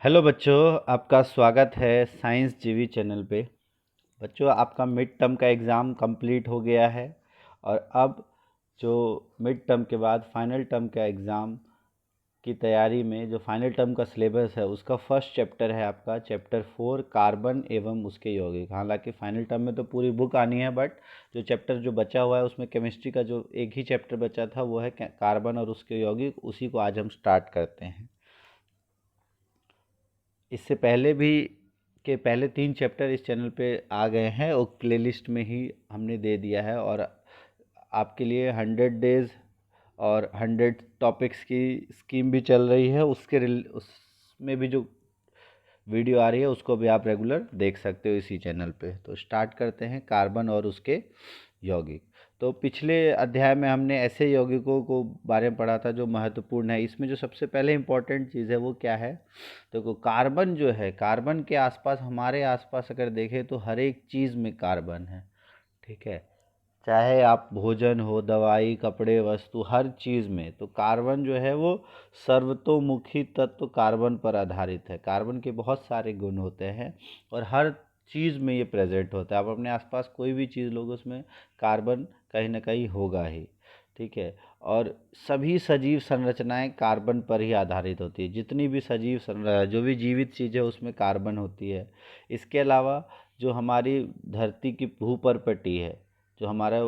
Hello बच्चों, आपका स्वागत है साइंस जीवी चैनल पे। बच्चों, आपका मिड टर्म का एग्ज़ाम कंप्लीट हो गया है और अब जो मिड टर्म के बाद फाइनल टर्म का एग्ज़ाम की तैयारी में जो फाइनल टर्म का सिलेबस है उसका फर्स्ट चैप्टर है आपका चैप्टर 4 कार्बन एवं उसके यौगिक। हालांकि फाइनल टर्म में तो पूरी बुक आनी है, बट जो चैप्टर जो बचा हुआ है उसमें केमिस्ट्री का जो एक ही चैप्टर बचा था वो है कार्बन और उसके यौगिक। उसी को आज हम स्टार्ट करते हैं। इससे पहले भी के पहले 3 चैप्टर इस चैनल पे आ गए हैं और प्लेलिस्ट में ही हमने दे दिया है। और आपके लिए 100 डेज़ और 100 टॉपिक्स की स्कीम भी चल रही है। उसमें भी जो वीडियो आ रही है उसको भी आप रेगुलर देख सकते हो इसी चैनल पे। तो स्टार्ट करते हैं कार्बन और उसके यौगिक। तो पिछले अध्याय में हमने ऐसे यौगिकों को बारे में पढ़ा था जो महत्वपूर्ण है। इसमें जो सबसे पहले इम्पोर्टेंट चीज़ है वो क्या है? तो कार्बन जो है, कार्बन के आसपास, हमारे आसपास अगर देखें तो हर एक चीज़ में कार्बन है। ठीक है, चाहे आप भोजन हो, दवाई, कपड़े, वस्तु, हर चीज़ में तो कार्बन जो है वो सर्वतोमुखी तत्व कार्बन पर आधारित है। कार्बन के बहुत सारे गुण होते हैं और हर चीज़ में ये प्रेजेंट होता है। आप अपने आसपास कोई भी चीज़ लोगे उसमें कार्बन कहीं ना कहीं होगा ही। ठीक है, और सभी सजीव संरचनाएं कार्बन पर ही आधारित होती है। जितनी भी सजीव संरचना, जो भी जीवित चीज़ है उसमें कार्बन होती है। इसके अलावा जो हमारी धरती की भूपर्पटी है, जो हमारा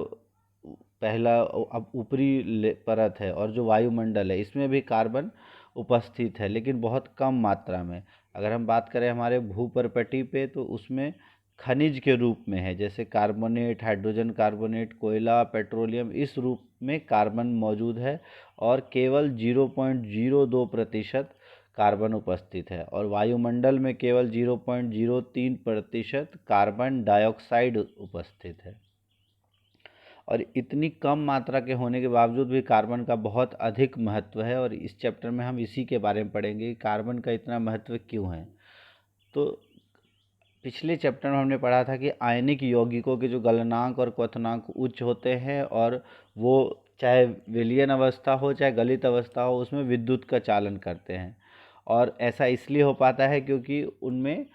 पहला अब ऊपरी परत है, और जो वायुमंडल है इसमें भी कार्बन उपस्थित है, लेकिन बहुत कम मात्रा में। अगर हम बात करें हमारे भूपर्पटी पे तो उसमें खनिज के रूप में है, जैसे कार्बोनेट, हाइड्रोजन कार्बोनेट, कोयला, पेट्रोलियम, इस रूप में कार्बन मौजूद है। और केवल 0.02% कार्बन उपस्थित है। और वायुमंडल में केवल 0.03% कार्बन डाइऑक्साइड उपस्थित है। और इतनी कम मात्रा के होने के बावजूद भी कार्बन का बहुत अधिक महत्व है। और इस चैप्टर में हम इसी के बारे में पढ़ेंगे कि कार्बन का इतना महत्व क्यों है। तो पिछले चैप्टर में हमने पढ़ा था कि आयनिक यौगिकों के जो गलनांक और क्वथनांक उच्च होते हैं, और वो चाहे विलयन अवस्था हो चाहे गलित अवस्था हो उसमें विद्युत का चालन करते हैं। और ऐसा इसलिए हो पाता है क्योंकि उनमें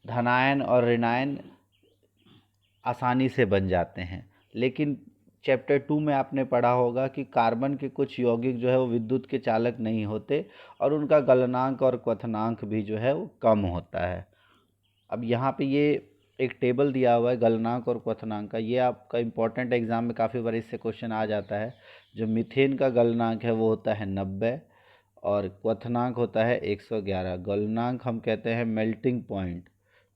धनायन और ऋणायन आसानी से बन जाते हैं। लेकिन चैप्टर 2 में आपने पढ़ा होगा कि कार्बन के कुछ यौगिक जो है वो विद्युत के चालक नहीं होते और उनका गलनांक और क्वथनांक भी जो है वो कम होता है। अब यहाँ पे ये एक टेबल दिया हुआ है गलनांक और क्वथनांक का। ये आपका इम्पोर्टेंट एग्जाम में काफ़ी बार इससे क्वेश्चन आ जाता है। जो मीथेन का गलनांक है वो होता है 90 और क्वथनांक होता है 111। गलनांक हम कहते हैं मेल्टिंग पॉइंट,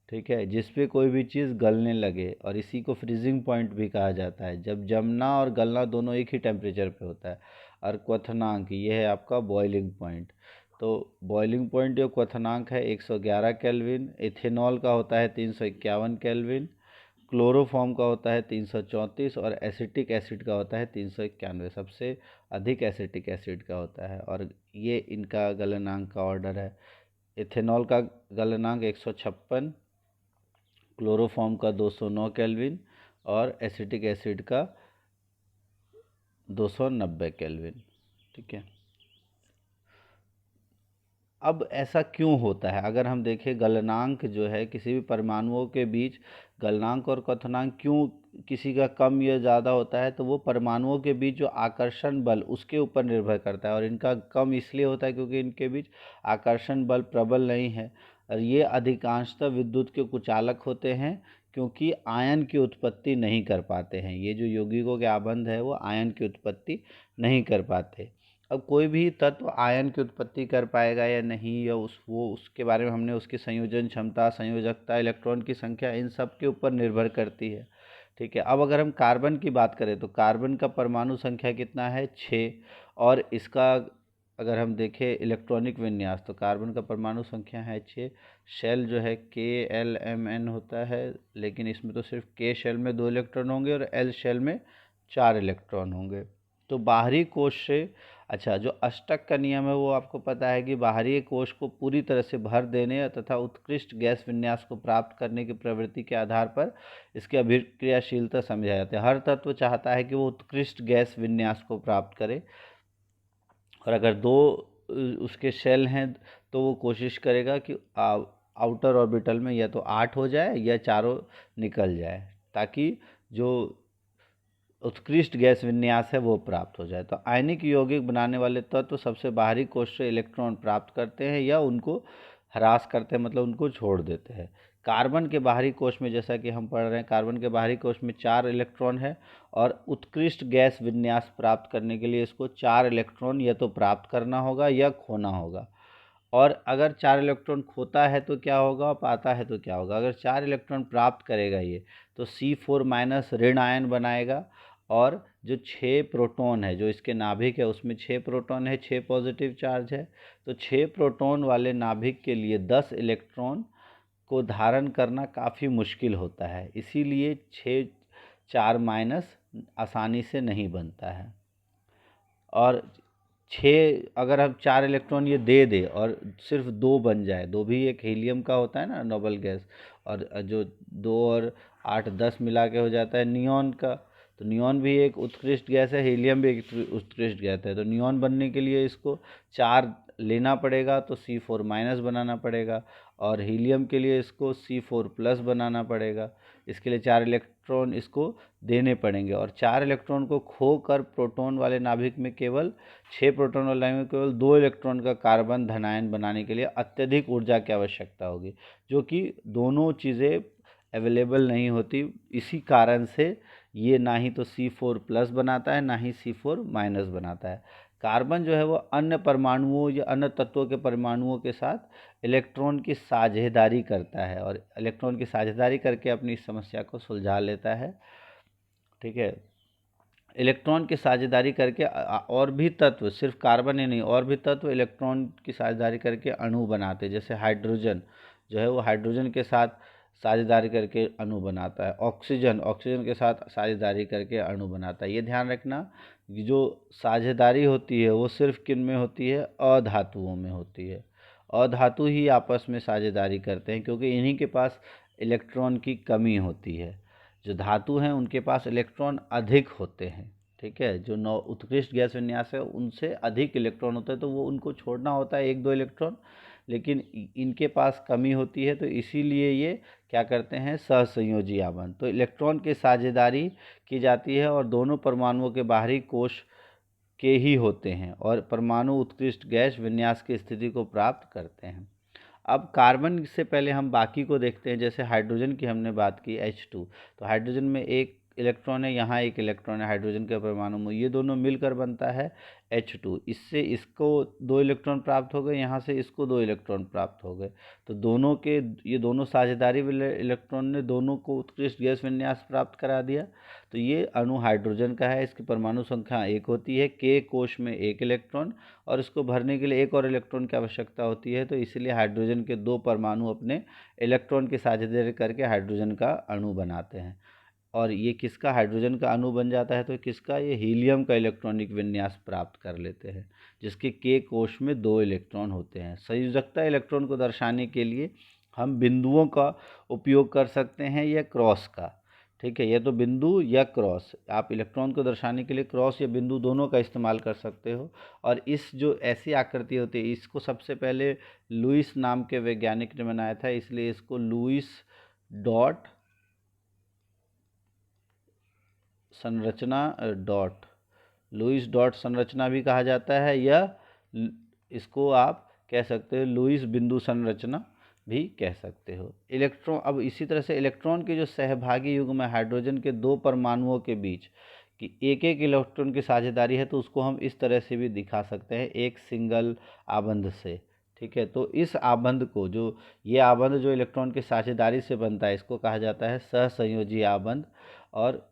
ठीक है, जिस पे कोई भी चीज़ गलने लगे, और इसी को फ्रीजिंग पॉइंट भी कहा जाता है, जब जमना और गलना दोनों एक ही टेम्परेचर पे होता है। और क्वथनांक ये है आपका बॉइलिंग पॉइंट। तो बॉइलिंग पॉइंट जो क्वथनांक है 111 केल्विन। इथेनॉल का होता है 351 केल्विन। क्लोरोफॉर्म का होता है 334 और एसिटिक एसिड का होता है 391। सबसे अधिक एसिटिक एसिड का होता है और ये इनका गलनांक का ऑर्डर है। इथेनॉल का गलनांक 156, क्लोरोफॉर्म का 209 केल्विन और एसिटिक एसिड का 290 केल्विन। ठीक है, अब ऐसा क्यों होता है? अगर हम देखें गलनांक जो है किसी भी परमाणुओं के बीच, गलनांक और क्वथनांक क्यों किसी का कम या ज़्यादा होता है, तो वो परमाणुओं के बीच जो आकर्षण बल उसके ऊपर निर्भर करता है। और इनका कम इसलिए होता है क्योंकि इनके बीच आकर्षण बल प्रबल नहीं है और ये अधिकांशतः विद्युत के कुचालक होते हैं, क्योंकि आयन की उत्पत्ति नहीं कर पाते हैं। ये जो यौगिकों के आबंध है वो आयन की उत्पत्ति नहीं कर पाते। अब कोई भी तत्व आयन की उत्पत्ति कर पाएगा या नहीं, या उसके बारे में हमने उसकी संयोजन क्षमता, संयोजकता, इलेक्ट्रॉन की संख्या, इन सब के ऊपर निर्भर करती है। ठीक है, अब अगर हम कार्बन की बात करें तो कार्बन का परमाणु संख्या कितना है? 6। और इसका अगर हम देखें इलेक्ट्रॉनिक विन्यास तो कार्बन का परमाणु संख्या है 6। शेल जो है KLMN होता है, लेकिन इसमें तो सिर्फ K शेल में 2 इलेक्ट्रॉन होंगे और L शेल में 4 इलेक्ट्रॉन होंगे। तो बाहरी कोश से, अच्छा, जो अष्टक का नियम है वो आपको पता है कि बाहरी कोश को पूरी तरह से भर देने तथा उत्कृष्ट गैस विन्यास को प्राप्त करने की प्रवृत्ति के आधार पर इसकी अभिक्रियाशीलता समझा जाता है। हर तत्व चाहता है कि वो उत्कृष्ट गैस विन्यास को प्राप्त करे। और अगर दो उसके शेल हैं तो वो कोशिश करेगा कि आउटर ऑर्बिटल में या तो 8 हो जाए या चारों निकल जाए, ताकि जो उत्कृष्ट गैस विन्यास है वो प्राप्त हो जाए। तो आयनिक यौगिक बनाने वाले तत्व सबसे बाहरी कोश से इलेक्ट्रॉन प्राप्त करते हैं या उनको ह्रास करते हैं, मतलब उनको छोड़ देते हैं। कार्बन के बाहरी कोश में, जैसा कि हम पढ़ रहे हैं, कार्बन के बाहरी कोश में 4 इलेक्ट्रॉन है और उत्कृष्ट गैस विन्यास प्राप्त करने के लिए इसको 4 इलेक्ट्रॉन या तो प्राप्त करना होगा या खोना होगा। और अगर 4 इलेक्ट्रॉन खोता है तो क्या होगा और पाता है तो क्या होगा। अगर 4 इलेक्ट्रॉन प्राप्त करेगा ये, तो C4 माइनस ऋण आयन बनाएगा, और जो 6 प्रोटॉन है, जो इसके नाभिक है उसमें 6 प्रोटॉन है, 6 पॉजिटिव चार्ज है, तो 6 प्रोटॉन वाले नाभिक के लिए 10 इलेक्ट्रॉन को धारण करना काफ़ी मुश्किल होता है, इसीलिए 6 4 माइनस आसानी से नहीं बनता है। और 6 अगर हम 4 इलेक्ट्रॉन ये दे दे और सिर्फ 2 बन जाए, 2 भी एक हीलियम का होता है ना नोबल गैस, और जो 2 और 8 10 मिला के हो जाता है नियॉन का, तो नियॉन भी एक उत्कृष्ट गैस है, हीलियम भी एक उत्कृष्ट गैस है। तो नियॉन बनने के लिए इसको 4 लेना पड़ेगा, तो C4 माइनस बनाना पड़ेगा, और हीलियम के लिए इसको C4 प्लस बनाना पड़ेगा। इसके लिए 4 इलेक्ट्रॉन इसको देने पड़ेंगे, और 4 इलेक्ट्रॉन को खोकर प्रोटॉन वाले नाभिक में केवल 6 प्रोटॉन वाले नाभिक में केवल 2 इलेक्ट्रॉन का कार्बन धनायन बनाने के लिए अत्यधिक ऊर्जा की आवश्यकता होगी, जो कि दोनों चीज़ें अवेलेबल नहीं होती। इसी कारण से ये ना ही तो C4 प्लस बनाता है, ना ही C4 माइनस बनाता है। कार्बन जो है वो अन्य परमाणुओं या अन्य तत्वों के परमाणुओं के साथ इलेक्ट्रॉन की साझेदारी करता है, और इलेक्ट्रॉन की साझेदारी करके अपनी समस्या को सुलझा लेता है। ठीक है, इलेक्ट्रॉन की साझेदारी करके और भी तत्व, सिर्फ कार्बन ही नहीं, और भी तत्व इलेक्ट्रॉन की साझेदारी करके अणु बनाते हैं। जैसे हाइड्रोजन जो है वो हाइड्रोजन के साथ साझेदारी करके अणु बनाता है, ऑक्सीजन ऑक्सीजन के साथ साझेदारी करके अणु बनाता है। ये ध्यान रखना कि जो साझेदारी होती है वो सिर्फ किन में होती है, अधातुओं में होती है। अधातु ही आपस में साझेदारी करते हैं, क्योंकि इन्हीं के पास इलेक्ट्रॉन की कमी होती है। जो धातु हैं उनके पास इलेक्ट्रॉन अधिक होते हैं। ठीक है, जो नौ उत्कृष्ट गैस विन्यास है उनसे अधिक इलेक्ट्रॉन होता है, तो वो उनको छोड़ना होता है 1-2 इलेक्ट्रॉन, लेकिन इनके पास कमी होती है, तो इसीलिए ये क्या करते हैं, सहसंयोजी आबंध। तो इलेक्ट्रॉन की साझेदारी की जाती है और दोनों परमाणुओं के बाहरी कोश के ही होते हैं, और परमाणु उत्कृष्ट गैस विन्यास की स्थिति को प्राप्त करते हैं। अब कार्बन से पहले हम बाकी को देखते हैं। जैसे हाइड्रोजन की हमने बात की, H2, तो हाइड्रोजन में एक इलेक्ट्रॉन है, यहाँ एक इलेक्ट्रॉन है हाइड्रोजन के परमाणु में, ये दोनों मिलकर बनता है H2। इससे इसको 2 इलेक्ट्रॉन प्राप्त हो गए, यहाँ से इसको 2 इलेक्ट्रॉन प्राप्त हो गए, तो दोनों के ये दोनों साझेदारी वाले इलेक्ट्रॉन ने दोनों को उत्कृष्ट गैस विन्यास प्राप्त करा दिया। तो ये अणु हाइड्रोजन का है, इसकी परमाणु संख्या 1 होती है, K कोश में 1 इलेक्ट्रॉन, और इसको भरने के लिए 1 और इलेक्ट्रॉन की आवश्यकता होती है। तो इसलिए हाइड्रोजन के 2 परमाणु अपने इलेक्ट्रॉन की साझेदारी करके हाइड्रोजन का अणु बनाते हैं, और ये किसका हाइड्रोजन का अणु बन जाता है, तो किसका, ये हीलियम का इलेक्ट्रॉनिक विन्यास प्राप्त कर लेते हैं, जिसके K कोश में 2 इलेक्ट्रॉन होते हैं। संयोजकता इलेक्ट्रॉन को दर्शाने के लिए हम बिंदुओं का उपयोग कर सकते हैं या क्रॉस का। ठीक है, या तो बिंदु या क्रॉस, आप इलेक्ट्रॉन को दर्शाने के लिए क्रॉस या बिंदु दोनों का इस्तेमाल कर सकते हो। और इस जो ऐसी आकृति होती है, इसको सबसे पहले लुईस नाम के वैज्ञानिक ने बनाया था, इसलिए इसको लुईस डॉट संरचना डॉट लुईस डॉट संरचना भी कहा जाता है, या इसको आप कह सकते हो लुईस बिंदु संरचना भी कह सकते हो। इलेक्ट्रॉन, अब इसी तरह से इलेक्ट्रॉन के जो सहभागी युग्म है हाइड्रोजन के 2 परमाणुओं के बीच कि 1-1 इलेक्ट्रॉन की साझेदारी है, तो उसको हम इस तरह से भी दिखा सकते हैं, एक सिंगल आबंध से। ठीक है, तो इस आबंध को, जो ये आबंध जो इलेक्ट्रॉन की साझेदारी से बनता है, इसको कहा जाता है सहसंयोजी आबंध। और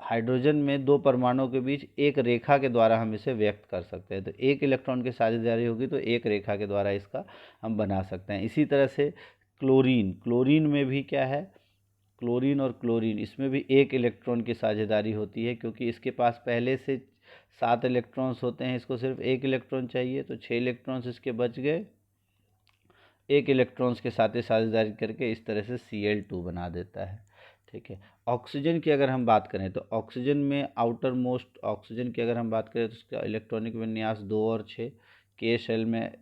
हाइड्रोजन में 2 परमाणुओं के बीच एक रेखा के द्वारा हम इसे व्यक्त कर सकते हैं। तो 1 इलेक्ट्रॉन की साझेदारी होगी तो एक रेखा के द्वारा इसका हम बना सकते हैं। इसी तरह से क्लोरीन, क्लोरीन में भी क्या है, क्लोरीन और क्लोरीन, इसमें भी 1 इलेक्ट्रॉन की साझेदारी होती है, क्योंकि इसके पास पहले से 7 इलेक्ट्रॉन्स होते हैं, इसको सिर्फ 1 इलेक्ट्रॉन चाहिए, तो 6 इलेक्ट्रॉन्स इसके बच गए। 1 इलेक्ट्रॉन्स के साथ ही साझेदारी करके इस तरह से Cl2 बना देता है। ठीक है, ऑक्सीजन की अगर हम बात करें, तो ऑक्सीजन में आउटर मोस्ट ऑक्सीजन की अगर हम बात करें, तो उसका इलेक्ट्रॉनिक विन्यास 2 और 6, K शेल में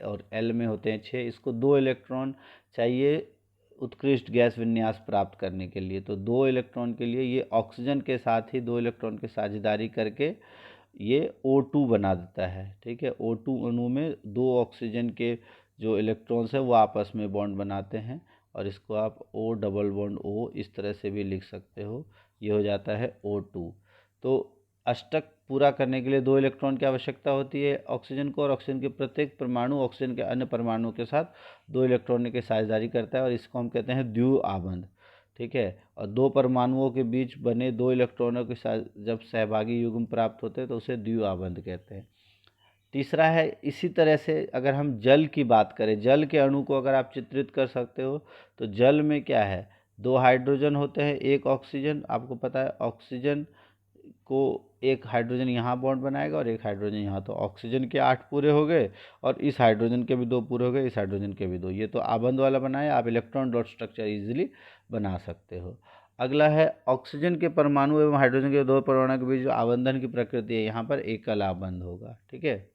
और L में होते हैं 6। इसको 2 इलेक्ट्रॉन चाहिए उत्कृष्ट गैस विन्यास प्राप्त करने के लिए। तो 2 इलेक्ट्रॉन के लिए ये ऑक्सीजन के साथ ही 2 इलेक्ट्रॉन की साझेदारी करके ये O2 बना देता है। ठीक है, O2 अणु में 2 ऑक्सीजन के जो इलेक्ट्रॉन्स है वो आपस में बॉन्ड बनाते हैं और इसको आप O डबल बॉन्ड O इस तरह से भी लिख सकते हो। ये हो जाता है O2। तो अष्टक पूरा करने के लिए 2 इलेक्ट्रॉन की आवश्यकता होती है ऑक्सीजन को, और ऑक्सीजन के प्रत्येक परमाणु ऑक्सीजन के अन्य परमाणुओं के साथ 2 इलेक्ट्रॉन की साझेदारी करता है और इसको हम कहते हैं द्विआबंध। ठीक है, और 2 परमाणुओं के बीच बने 2 इलेक्ट्रॉनों के साथ जब सहभागी युग्म प्राप्त होते हैं तो उसे द्विआबंध कहते हैं। तीसरा है, इसी तरह से अगर हम जल की बात करें, जल के अणु को अगर आप चित्रित कर सकते हो तो जल में क्या है, 2 हाइड्रोजन होते हैं, 1 ऑक्सीजन। आपको पता है ऑक्सीजन को 1 हाइड्रोजन यहाँ बॉन्ड बनाएगा और 1 हाइड्रोजन यहाँ, तो ऑक्सीजन के 8 पूरे हो गए और इस हाइड्रोजन के भी 2 पूरे हो गए, इस हाइड्रोजन के भी 2। ये तो आबंध वाला बनाया, आप इलेक्ट्रॉन डॉट स्ट्रक्चर इजीली बना सकते हो। अगला है ऑक्सीजन के परमाणु एवं हाइड्रोजन के 2 परमाणु के बीच जो आबंधन की प्रकृति है, यहाँ पर एकल आबंध होगा। ठीक है,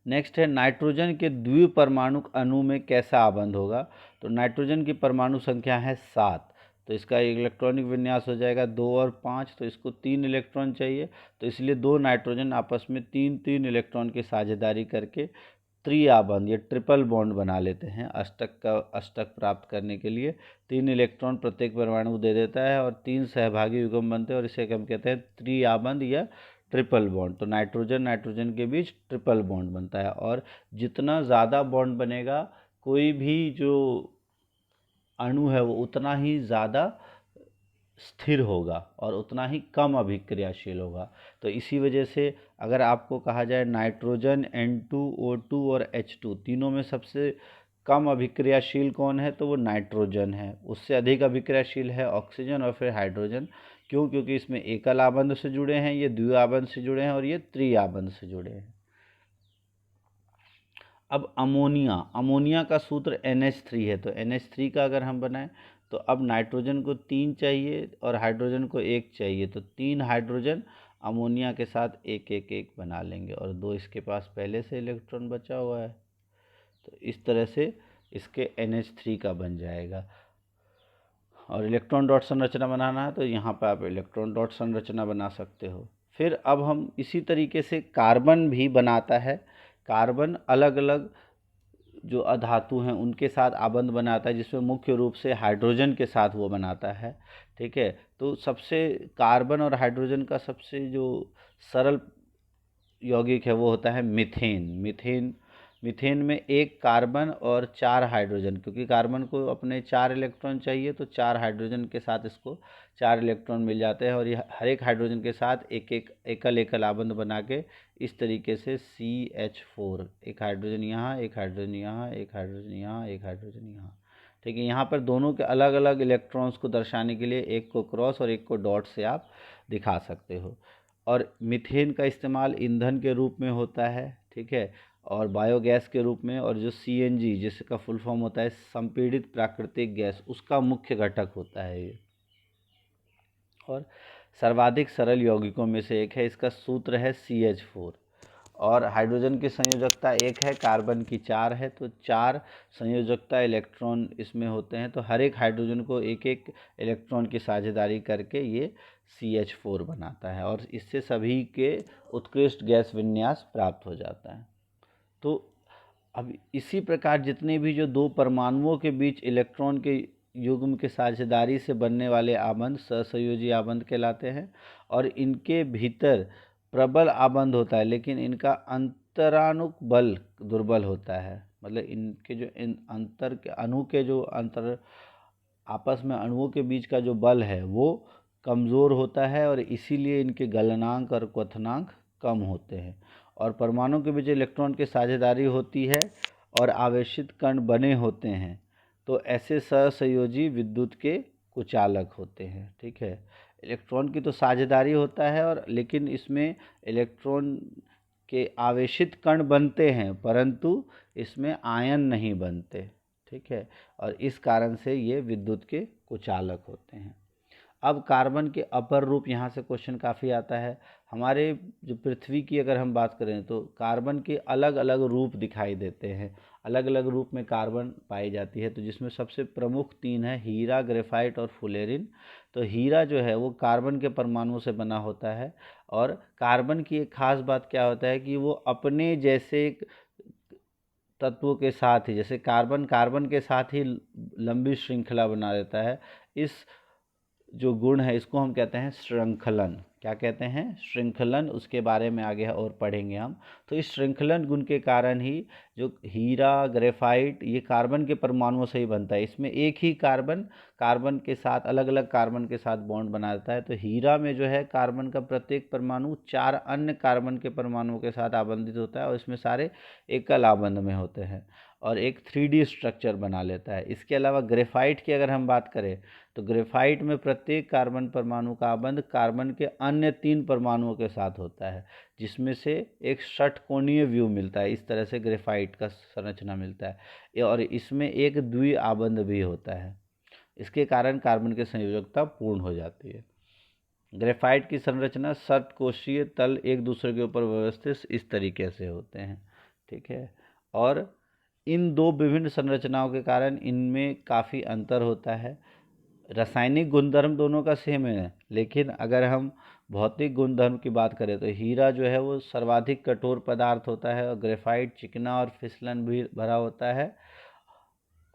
नेक्स्ट है नाइट्रोजन के द्विपरमाणुक अणु में कैसा आबंध होगा। तो नाइट्रोजन की परमाणु संख्या है 7, तो इसका इलेक्ट्रॉनिक विन्यास हो जाएगा 2 और 5, तो इसको 3 इलेक्ट्रॉन चाहिए। तो इसलिए 2 नाइट्रोजन आपस में 3 इलेक्ट्रॉन की साझेदारी करके त्रिआबंध या ट्रिपल बॉन्ड बना लेते हैं। अष्टक प्राप्त करने के लिए 3 इलेक्ट्रॉन प्रत्येक परमाणु दे देता है और 3 सहभागी युग्म बनते हैं और इसे हम कहते हैं त्रिआबंध या ट्रिपल बॉन्ड। तो नाइट्रोजन के बीच ट्रिपल बॉन्ड बनता है और जितना ज़्यादा बॉन्ड बनेगा कोई भी जो अणु है वो उतना ही ज़्यादा स्थिर होगा और उतना ही कम अभिक्रियाशील होगा। तो इसी वजह से अगर आपको कहा जाए नाइट्रोजन, N2O2 और H2 तीनों में सबसे कम अभिक्रियाशील कौन है, तो वो नाइट्रोजन है। उससे अधिक अभिक्रियाशील है ऑक्सीजन और फिर हाइड्रोजन। क्यों? क्योंकि इसमें एकल आबंध से जुड़े हैं, ये द्विआबंध से जुड़े हैं और ये त्रिआबंध से जुड़े हैं। अब अमोनिया का सूत्र NH3 है, तो NH3 का अगर हम बनाएं तो अब नाइट्रोजन को 3 चाहिए और हाइड्रोजन को 1 चाहिए, तो 3 हाइड्रोजन अमोनिया के साथ 1 बना लेंगे और 2 इसके पास पहले से इलेक्ट्रॉन बचा हुआ है। तो इस तरह से इसके NH3 का बन जाएगा। और इलेक्ट्रॉन डॉट संरचना बनाना है तो यहाँ पर आप इलेक्ट्रॉन डॉट संरचना बना सकते हो। फिर अब हम इसी तरीके से कार्बन भी बनाता है। कार्बन अलग अलग जो अधातु हैं उनके साथ आबंध बनाता है, जिसमें मुख्य रूप से हाइड्रोजन के साथ वो बनाता है। ठीक है, तो सबसे कार्बन और हाइड्रोजन का सबसे जो सरल यौगिक है वो होता है मीथेन में 1 कार्बन और 4 हाइड्रोजन, क्योंकि कार्बन को अपने 4 इलेक्ट्रॉन चाहिए तो 4 हाइड्रोजन के साथ इसको 4 इलेक्ट्रॉन मिल जाते हैं और ये हर एक हाइड्रोजन के साथ एकल आबंध बना के इस तरीके से CH4, 1 हाइड्रोजन यहाँ, 1 हाइड्रोजन यहाँ, 1 हाइड्रोजन यहाँ, 1 हाइड्रोजन यहाँ। ठीक है, यहाँ पर दोनों के अलग अलग इलेक्ट्रॉन्स को दर्शाने के लिए एक को क्रॉस और एक को डॉट से आप दिखा सकते हो। और मीथेन का इस्तेमाल ईंधन के रूप में होता है। ठीक है, और बायोगैस के रूप में, और जो CNG जिसका फुल फॉर्म होता है संपीड़ित प्राकृतिक गैस, उसका मुख्य घटक होता है ये। और सर्वाधिक सरल यौगिकों में से एक है, इसका सूत्र है CH4। और हाइड्रोजन की संयोजकता 1 है, कार्बन की 4 है, तो 4 संयोजकता इलेक्ट्रॉन इसमें होते हैं। तो हर एक हाइड्रोजन को 1 इलेक्ट्रॉन की साझेदारी करके ये CH4 बनाता है और इससे सभी के उत्कृष्ट गैस विन्यास प्राप्त हो जाता है। तो अब इसी प्रकार जितने भी जो 2 परमाणुओं के बीच इलेक्ट्रॉन के युग्म के साझेदारी से बनने वाले आबंध सहसंयोजी आबंध कहलाते हैं और इनके भीतर प्रबल आबंध होता है, लेकिन इनका अंतरानुक बल दुर्बल होता है। मतलब इनके जो अंतर के अणु के जो अंतर आपस में अणुओं के बीच का जो बल है वो कमज़ोर होता है और इसीलिए इनके गलनांक और क्वथनांक कम होते हैं। और परमाणु के बीच इलेक्ट्रॉन की साझेदारी होती है और आवेशित कण बने होते हैं, तो ऐसे सहसंयोजी विद्युत के कुचालक होते हैं। ठीक है, इलेक्ट्रॉन की तो साझेदारी होता है और लेकिन इसमें इलेक्ट्रॉन के आवेशित कण बनते हैं परंतु इसमें आयन नहीं बनते। ठीक है, और इस कारण से ये विद्युत के कुचालक होते हैं। अब कार्बन के अपर रूप, यहाँ से क्वेश्चन काफ़ी आता है। हमारे जो पृथ्वी की अगर हम बात करें तो कार्बन के अलग अलग रूप दिखाई देते हैं, अलग अलग रूप में कार्बन पाई जाती है। तो जिसमें सबसे प्रमुख तीन है, हीरा, ग्रेफाइट और फुलेरिन। तो हीरा जो है वो कार्बन के परमाणु से बना होता है, और कार्बन की एक खास बात क्या होता है कि वो अपने जैसे तत्वों के साथ ही, जैसे कार्बन कार्बन के साथ ही लंबी श्रृंखला बना देता है। इस जो गुण है इसको हम कहते हैं श्रृंखलन। क्या कहते हैं? श्रृंखलन। उसके बारे में आगे और पढ़ेंगे हम। तो इस श्रृंखलन गुण के कारण ही जो हीरा, ग्रेफाइट, ये कार्बन के परमाणुओं से ही बनता है। इसमें एक ही कार्बन कार्बन के साथ, अलग अलग कार्बन के साथ बॉन्ड बनाता है। तो हीरा में जो है कार्बन का प्रत्येक परमाणु 4 अन्य कार्बन के परमाणुओं के साथ आबंधित होता है, और इसमें सारे एकल आबंध में होते हैं और एक 3D स्ट्रक्चर बना लेता है। इसके अलावा ग्रेफाइट की अगर हम बात करें तो ग्रेफाइट में प्रत्येक कार्बन परमाणु का आबंध कार्बन के अन्य 3 परमाणुओं के साथ होता है, जिसमें से एक षटकोणीय व्यू मिलता है। इस तरह से ग्रेफाइट का संरचना मिलता है, और इसमें एक द्वि आबंध भी होता है। इसके कारण कार्बन की संयोजकता पूर्ण हो जाती है। ग्रेफाइट की संरचना षटकोशीय तल एक दूसरे के ऊपर व्यवस्थित इस तरीके से होते हैं, ठीक है। और इन दो विभिन्न संरचनाओं के कारण इनमें काफ़ी अंतर होता है। रासायनिक गुणधर्म दोनों का सेम है, लेकिन अगर हम भौतिक गुणधर्म की बात करें तो हीरा जो है वो सर्वाधिक कठोर पदार्थ होता है, और ग्रेफाइट चिकना और फिसलन भी भरा होता है।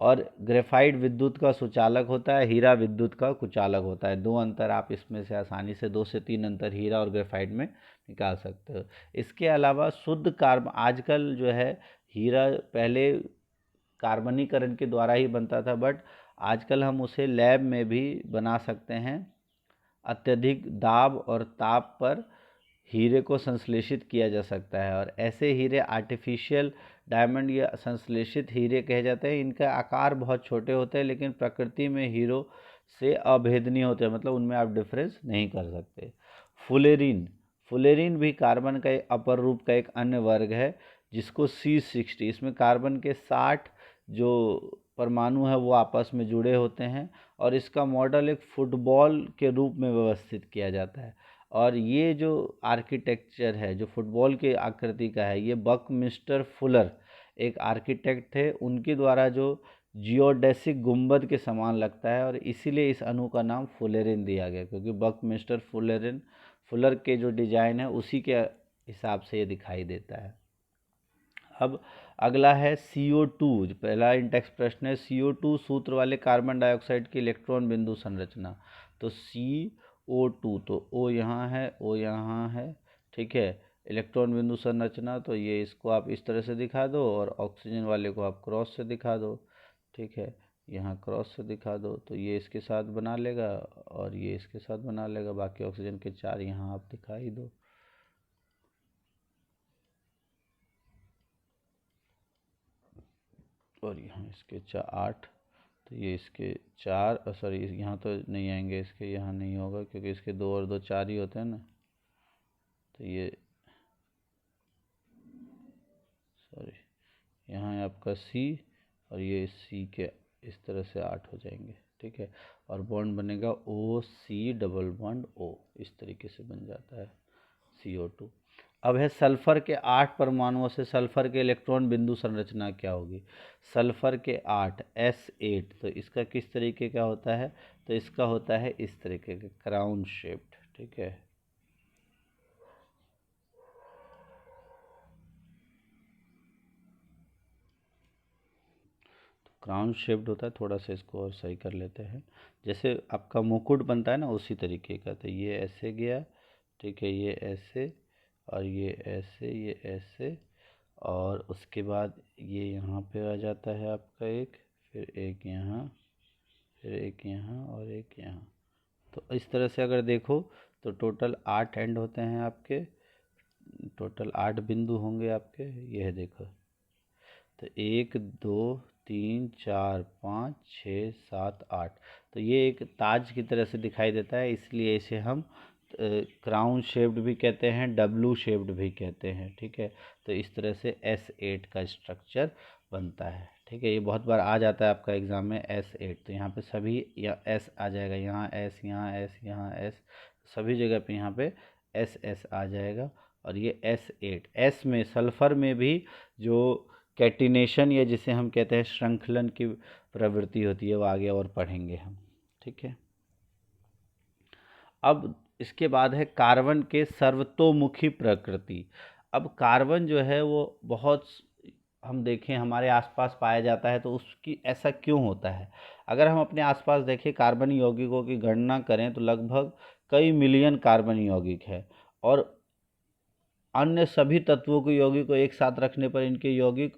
और ग्रेफाइट विद्युत का सुचालक होता है, हीरा विद्युत का कुचालक होता है। दो अंतर आप इसमें से आसानी से 2 से 3 अंतर हीरा और ग्रेफाइट में निकाल सकते हो। इसके अलावा शुद्ध कार्बन, आजकल जो है हीरा पहले कार्बनीकरण के द्वारा ही बनता था, बट आजकल हम उसे लैब में भी बना सकते हैं। अत्यधिक दाब और ताप पर हीरे को संश्लेषित किया जा सकता है, और ऐसे हीरे आर्टिफिशियल डायमंड या संश्लेषित हीरे कहे जाते हैं। इनका आकार बहुत छोटे होते हैं, लेकिन प्रकृति में हीरो से अभेदनीय होते हैं, मतलब उनमें आप डिफरेंस नहीं कर सकते। फुलेरिन, फुलेरिन भी कार्बन का एक अपर रूप का एक अन्य वर्ग है, जिसको C60, इसमें कार्बन के 60 जो परमाणु है वो आपस में जुड़े होते हैं, और इसका मॉडल एक फुटबॉल के रूप में व्यवस्थित किया जाता है। और ये जो आर्किटेक्चर है जो फुटबॉल के आकृति का है, ये बकमिस्टर फुलर एक आर्किटेक्ट थे, उनके द्वारा जो जियोडेसिक गुंबद के समान लगता है, और इसीलिए इस अणु का नाम फुलेरिन दिया गया, क्योंकि बकमिस्टर फुलर के जो डिजाइन है उसी के हिसाब से ये दिखाई देता है। अब अगला है CO2। पहला इंटेक्स प्रश्न है, CO2 सूत्र वाले कार्बन डाइऑक्साइड की इलेक्ट्रॉन बिंदु संरचना। तो CO2, तो O यहाँ है, O यहाँ है, ठीक है। इलेक्ट्रॉन बिंदु संरचना, तो ये इसको आप इस तरह से दिखा दो, और ऑक्सीजन वाले को आप क्रॉस से दिखा दो, ठीक है। यहाँ क्रॉस से दिखा दो तो ये इसके साथ बना लेगा, और ये इसके साथ बना लेगा। बाकी ऑक्सीजन के 4 यहाँ आप दिखाई दो। और यहाँ इसके 8, तो ये इसके 4, सॉरी यहाँ तो नहीं आएंगे, इसके यहाँ नहीं होगा, क्योंकि इसके 2 और 2 4 ही होते हैं ना। तो ये सॉरी, यहाँ है आपका C, और ये C के इस तरह से 8 हो जाएंगे, ठीक है। और बॉन्ड बनेगा OC डबल बॉन्ड O, इस तरीके से बन जाता है CO2। अब है सल्फर के 8 परमाणुओं से सल्फर के इलेक्ट्रॉन बिंदु संरचना क्या होगी। सल्फर के 8 S8, तो इसका किस तरीके का होता है? तो इसका होता है इस तरीके का, क्राउन शेप्ड, ठीक है। क्राउन शेप्ड होता है। थोड़ा सा इसको और सही कर लेते हैं, जैसे आपका मुकुट बनता है ना, उसी तरीके का। तो ये ऐसे गया, ठीक है, ये ऐसे, और ये ऐसे, ये ऐसे, और उसके बाद ये यहाँ पे आ जाता है आपका एक, फिर एक यहाँ, फिर एक यहाँ, और एक यहाँ। तो इस तरह से अगर देखो तो टोटल 8 एंड होते हैं आपके, टोटल 8 बिंदु होंगे आपके। यह देखो, तो 1 2 3 4 5 6 7 8, तो ये एक ताज की तरह से दिखाई देता है, इसलिए इसे हम क्राउन शेप्ड भी कहते हैं, W शेप्ड भी कहते हैं, ठीक है। तो इस तरह से S8 का स्ट्रक्चर बनता है। ठीक है, ये बहुत बार आ जाता है आपका एग्ज़ाम में S8, तो यहाँ पे सभी या S आ जाएगा, यहाँ S, यहाँ S, यहाँ S, सभी जगह पे यहाँ पे SS आ जाएगा। और ये S8, S में सल्फ़र में भी जो कैटिनेशन या जिसे हम कहते हैं श्रृंखलन की प्रवृत्ति होती है वो आगे और पढ़ेंगे हम। ठीक है, अब इसके बाद है कार्बन के सर्वतोमुखी प्रकृति। अब कार्बन जो है वो बहुत, हम देखें हमारे आसपास पाया जाता है, तो उसकी ऐसा क्यों होता है? अगर हम अपने आसपास देखें कार्बन यौगिकों की गणना करें तो लगभग कई मिलियन कार्बन यौगिक है, और अन्य सभी तत्वों के यौगिक को एक साथ रखने पर इनके यौगिक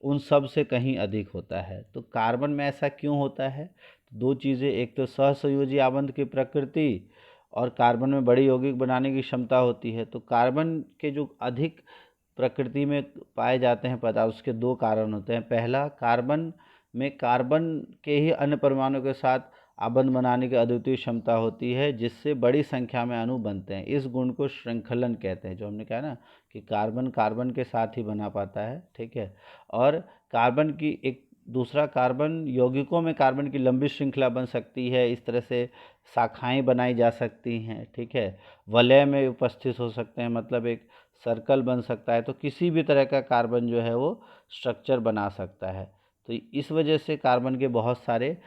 उन सब से कहीं अधिक होता है। तो कार्बन में ऐसा क्यों होता है? दो चीज़ें, एक तो सहसंयोजी आबंध की प्रकृति, और कार्बन में बड़ी यौगिक बनाने की क्षमता होती है। तो कार्बन के जो अधिक प्रकृति में पाए जाते हैं पदार्थ, उसके दो कारण होते हैं। पहला, कार्बन में कार्बन के ही अन्य परमाणु के साथ आबंध बनाने की अद्वितीय क्षमता होती है, जिससे बड़ी संख्या में अणु बनते हैं। इस गुण को श्रृंखलन कहते हैं, जो हमने कहा ना कि कार्बन कार्बन के साथ ही बना पाता है। ठीक है, और कार्बन की एक दूसरा, कार्बन यौगिकों में कार्बन की लंबी श्रृंखला बन सकती है, इस तरह से शाखाएं बनाई जा सकती हैं। ठीक है, वलय में उपस्थित हो सकते हैं, मतलब एक सर्कल बन सकता है। तो किसी भी तरह का कार्बन जो है वो स्ट्रक्चर बना सकता है। तो इस वजह से कार्बन के बहुत सारे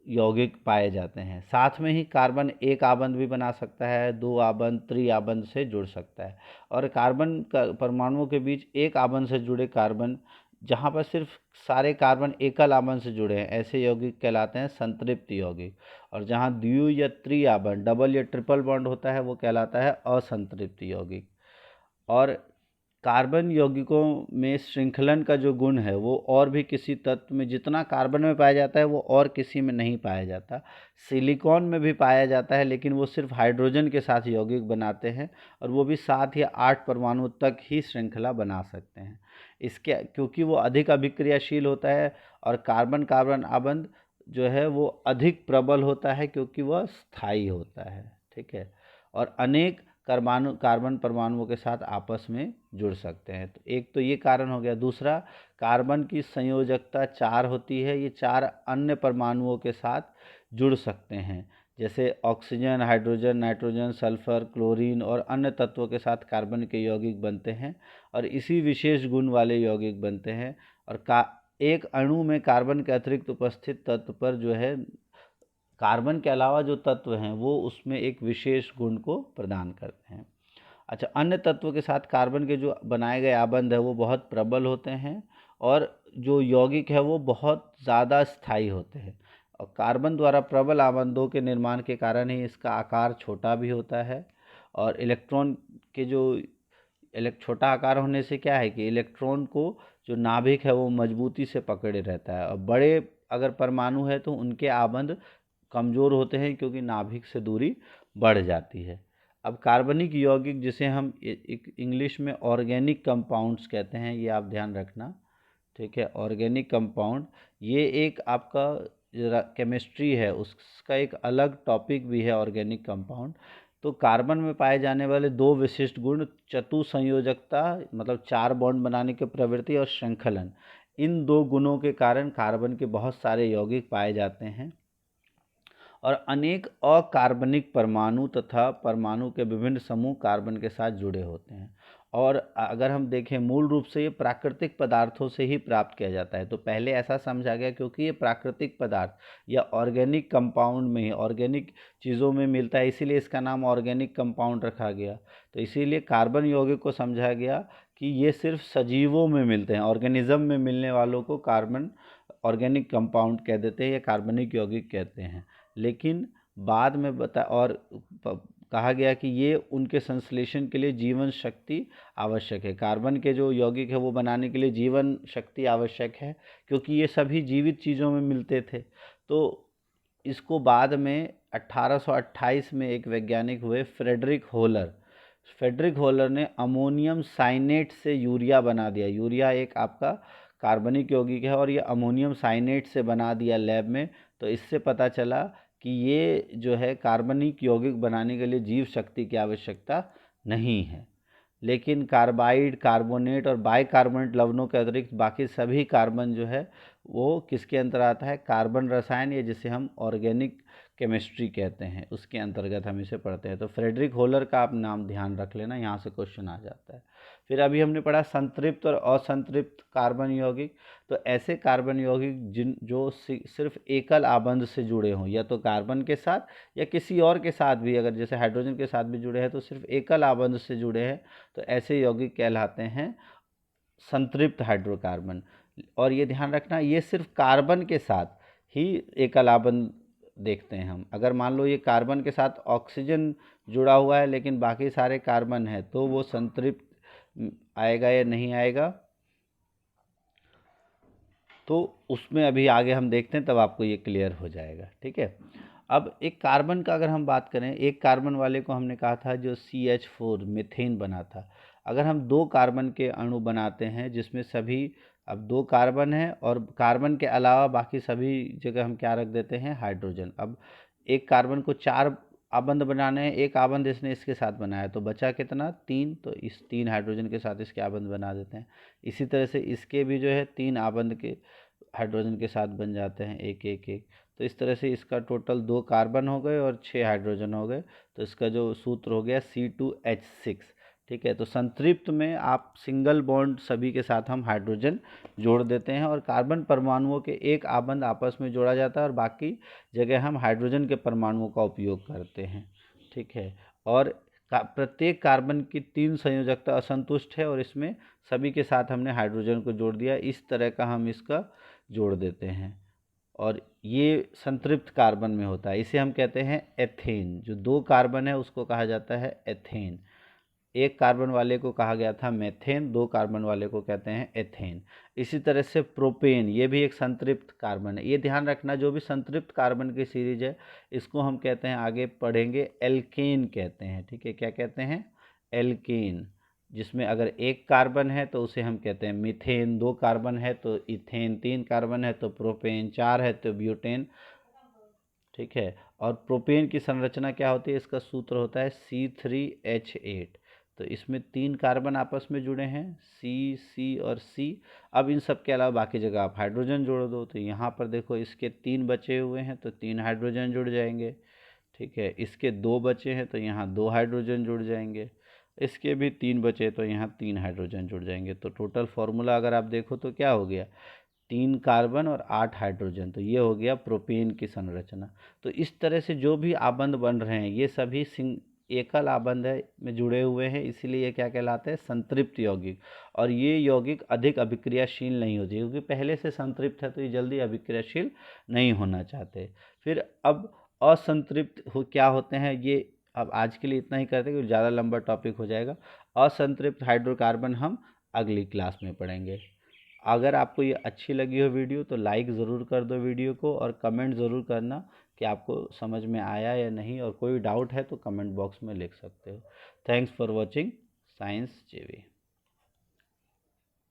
यौगिक पाए जाते हैं। साथ में ही कार्बन एक आबंध भी बना सकता है, दो आबंध, त्रिआबंध से जुड़ सकता है। और कार्बन का परमाणुओं के बीच एक आबंध से जुड़े कार्बन, जहाँ पर सिर्फ सारे कार्बन एकल आबंध से जुड़े हैं, ऐसे यौगिक कहलाते हैं संतृप्त यौगिक। और जहाँ द्वि या त्रिआबंध, डबल या ट्रिपल बॉन्ड होता है, वो कहलाता है असंतृप्त यौगिक। और कार्बन यौगिकों में श्रृंखलन का जो गुण है वो और भी किसी तत्व में, जितना कार्बन में पाया जाता है वो और किसी में नहीं पाया जाता। सिलिकॉन में भी पाया जाता है, लेकिन वो सिर्फ हाइड्रोजन के साथ यौगिक बनाते हैं, और वो भी 7 या 8 परमाणु तक ही श्रृंखला बना सकते हैं। इसके क्योंकि वो अधिक अभिक्रियाशील होता है, और कार्बन कार्बन आबंध जो है वो अधिक प्रबल होता है, क्योंकि वह स्थायी होता है। ठीक है, और अनेक कार्बन परमाणुओं के साथ आपस में जुड़ सकते हैं। तो एक तो ये कारण हो गया। दूसरा, कार्बन की संयोजकता 4 होती है, ये 4 अन्य परमाणुओं के साथ जुड़ सकते हैं, जैसे oxygen, hydrogen, nitrogen, sulphur, chlorine और अन्य तत्वों के साथ कार्बन के यौगिक बनते हैं, और इसी विशेष गुण वाले यौगिक बनते हैं। और एक अणु में कार्बन के अतिरिक्त उपस्थित तत्व पर जो है, कार्बन के अलावा जो तत्व हैं वो उसमें एक विशेष गुण को प्रदान करते हैं। अच्छा, अन्य तत्वों के साथ कार्बन के जो बनाए गए आबंध है वो बहुत प्रबल होते हैं, और जो यौगिक है वो बहुत ज़्यादा स्थायी होते हैं। और कार्बन द्वारा प्रबल आबंधों के निर्माण के कारण ही इसका आकार छोटा भी होता है। और इलेक्ट्रॉन के जो छोटा आकार होने से क्या है कि इलेक्ट्रॉन को जो नाभिक है वो मजबूती से पकड़े रहता है, और बड़े अगर परमाणु है तो उनके आबंध कमज़ोर होते हैं, क्योंकि नाभिक से दूरी बढ़ जाती है। अब कार्बनिक यौगिक, जिसे हम एक इंग्लिश में ऑर्गेनिक कंपाउंड्स कहते हैं, ये आप ध्यान रखना। ठीक है, ऑर्गेनिक कंपाउंड ये एक आपका केमिस्ट्री है, उसका एक अलग टॉपिक भी है ऑर्गेनिक कंपाउंड। तो कार्बन में पाए जाने वाले दो विशिष्ट गुण, चतुसंयोजकता मतलब 4 बॉन्ड बनाने की प्रवृत्ति, और श्रृंखलन, इन दो गुणों के कारण कार्बन के बहुत सारे यौगिक पाए जाते हैं। और अनेक अकार्बनिक परमाणु तथा परमाणु के विभिन्न समूह कार्बन के साथ जुड़े होते हैं। और अगर हम देखें, मूल रूप से ये प्राकृतिक पदार्थों से ही प्राप्त किया जाता है। तो पहले ऐसा समझा गया क्योंकि ये प्राकृतिक पदार्थ या ऑर्गेनिक कंपाउंड में ही, ऑर्गेनिक चीज़ों में मिलता है, इसीलिए इसका नाम ऑर्गेनिक कंपाउंड रखा गया। तो इसीलिए कार्बन यौगिक को समझा गया कि ये सिर्फ सजीवों में मिलते हैं, ऑर्गेनिज्म में मिलने वालों को कार्बन ऑर्गेनिक कंपाउंड कह देते हैं या कार्बनिक यौगिक कहते हैं। लेकिन बाद में कहा गया कि ये उनके संश्लेषण के लिए जीवन शक्ति आवश्यक है। कार्बन के जो यौगिक है वो बनाने के लिए जीवन शक्ति आवश्यक है, क्योंकि ये सभी जीवित चीज़ों में मिलते थे। तो इसको बाद में 1828 में एक वैज्ञानिक हुए, फ्रेडरिक होलर ने अमोनियम साइनेट से यूरिया बना दिया। यूरिया एक आपका कार्बनिक यौगिक है, और ये अमोनियम साइनेट से बना दिया लैब में। तो इससे पता चला कि ये जो है कार्बनिक यौगिक बनाने के लिए जीव शक्ति की आवश्यकता नहीं है। लेकिन कार्बाइड, कार्बोनेट और बाइकार्बोनेट लवणों के अतिरिक्त बाकी सभी कार्बन जो है वो किसके अंतर आता है, कार्बन रसायन, या जिसे हम ऑर्गेनिक केमिस्ट्री कहते हैं, उसके अंतर्गत हम इसे पढ़ते हैं। तो फ्रेडरिक होलर का आप नाम ध्यान रख लेना, यहाँ से क्वेश्चन आ जाता है। फिर अभी हमने पढ़ा संतृप्त और असंतृप्त कार्बन यौगिक। तो ऐसे कार्बन यौगिक जो सिर्फ एकल आबंध से जुड़े हों, या तो कार्बन के साथ या किसी और के साथ भी, अगर जैसे हाइड्रोजन के साथ भी जुड़े हैं तो सिर्फ एकल आबंध से जुड़े हैं, तो ऐसे यौगिक कहलाते हैं संतृप्त हाइड्रोकार्बन। और ये ध्यान रखना, ये सिर्फ कार्बन के साथ ही एकल आबंध देखते हैं हम। अगर मान लो ये कार्बन के साथ ऑक्सीजन जुड़ा हुआ है लेकिन बाकी सारे कार्बन है, तो वो संतृप्त आएगा या नहीं आएगा, तो उसमें अभी आगे हम देखते हैं, तब आपको ये क्लियर हो जाएगा। ठीक है। अब एक कार्बन का अगर हम बात करें, एक कार्बन वाले को हमने कहा था जो CH4 मीथेन बना था। अगर हम दो कार्बन के अणु बनाते हैं जिसमें सभी, अब दो कार्बन है और कार्बन के अलावा बाकी सभी जगह हम क्या रख देते हैं, हाइड्रोजन। अब एक कार्बन को 4 आबंध बनाने हैं, एक आबंध इसने इसके साथ बनाया, तो बचा कितना, 3। तो इस 3 हाइड्रोजन के साथ इसके आबंध बना देते हैं। इसी तरह से इसके भी जो है 3 आबंध के हाइड्रोजन के साथ बन जाते हैं, एक एक एक। तो इस तरह से इसका टोटल 2 कार्बन हो गए और 6 हाइड्रोजन हो गए। तो इसका जो सूत्र हो गया C2H6। ठीक है। तो संतृप्त में आप सिंगल बॉन्ड सभी के साथ हम हाइड्रोजन जोड़ देते हैं और कार्बन परमाणुओं के एक आबंध आपस में जोड़ा जाता है और बाकी जगह हम हाइड्रोजन के परमाणुओं का उपयोग करते हैं। ठीक है। और प्रत्येक कार्बन की 3 संयोजकता असंतुष्ट है और इसमें सभी के साथ हमने हाइड्रोजन को जोड़ दिया। इस तरह का हम इसका जोड़ देते हैं और ये संतृप्त कार्बन में होता है। इसे हम कहते हैं एथेन। जो 2 कार्बन है उसको कहा जाता है एथेन। एक कार्बन वाले को कहा गया था मेथेन, 2 कार्बन वाले को कहते हैं एथेन। इसी तरह से प्रोपेन, ये भी एक संतृप्त कार्बन है। ये ध्यान रखना, जो भी संतृप्त कार्बन की सीरीज है इसको हम कहते हैं, आगे पढ़ेंगे, एल्केन कहते हैं। ठीक है। क्या कहते हैं, एल्केन। जिसमें अगर एक कार्बन है तो उसे हम कहते हैं मीथेन, 2 कार्बन है तो इथेन, 3 कार्बन है तो प्रोपेन, 4 है तो ब्यूटेन। ठीक है। और प्रोपेन की संरचना क्या होती है, इसका सूत्र होता है C3H8। तो इसमें 3 कार्बन आपस में जुड़े हैं, C और C। अब इन सब के अलावा बाकी जगह आप हाइड्रोजन जोड़ दो, तो यहाँ पर देखो इसके 3 बचे हुए हैं तो 3 हाइड्रोजन जुड़ जाएंगे। ठीक है। इसके 2 बचे हैं तो यहाँ 2 हाइड्रोजन जुड़ जाएंगे। इसके भी 3 बचे तो यहाँ 3 हाइड्रोजन जुड़ जाएंगे। तो टोटल फार्मूला अगर आप देखो तो क्या हो गया, 3 कार्बन और 8 हाइड्रोजन। तो ये हो गया प्रोपेन की संरचना। तो इस तरह से जो भी आबंध बन रहे हैं ये सभी एकल आबंध है में जुड़े हुए हैं, इसीलिए ये क्या कहलाते हैं, संतृप्त यौगिक। और ये यौगिक अधिक अभिक्रियाशील नहीं होते, क्योंकि पहले से संतृप्त है तो ये जल्दी अभिक्रियाशील नहीं होना चाहते। फिर अब असंतृप्त क्या होते हैं, ये अब आज के लिए इतना ही करते हैं क्योंकि ज़्यादा लंबा टॉपिक हो जाएगा। असंतृप्त हाइड्रोकार्बन हम अगली क्लास में पढ़ेंगे। अगर आपको ये अच्छी लगी हो वीडियो तो लाइक ज़रूर कर दो वीडियो को, और कमेंट ज़रूर करना कि आपको समझ में आया या नहीं, और कोई डाउट है तो कमेंट बॉक्स में लिख सकते हो। Thanks for watching science JV।